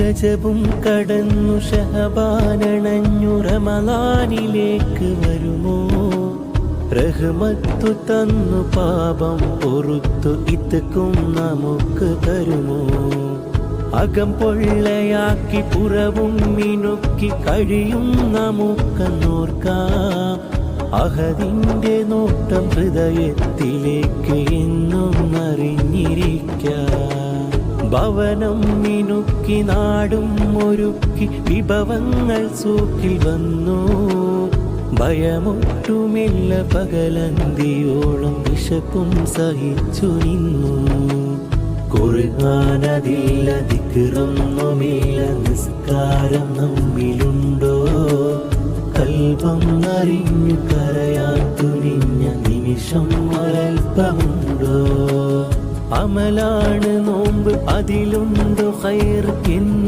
രജബും കടന്നു ഷഹബാനണഞ്ഞു റമളാനിലേക്ക് വരുമോ റഹ്മത്തു തന്നു പാപം പൊറുത്തു ഇത്തക്കും നമുക്ക് തരുമോ അകം പൊള്ളയാക്കി പുറവും മിനുക്കി കഴിയും നമുക്കെന്നോർക്കാം അഹദിന്റെ നോട്ടം ഹൃദയത്തിലേക്ക് എന്നും അറിഞ്ഞിരിക്കാം ഭവനം മിനുക്കി നാടും ഒരുക്കി വിഭവങ്ങൾ സൂക്കിൽ വന്നു ഭയമൊട്ടുമില്ല പകലന്തിയോളം വിശപ്പും സഹിച്ചു നിന്നു ഖുർആനതില്ല ദിക്റൊന്നുമില്ല നിസ്കാരം നമ്മിലുണ്ടോ കൽബം അറിഞ്ഞു കരയാൻ തുനിഞ്ഞ നിമിഷം ഒരൽപ്പമുണ്ടോ അമലാണ് നോമ്പ് അതിലുണ്ടോ ഖൈർ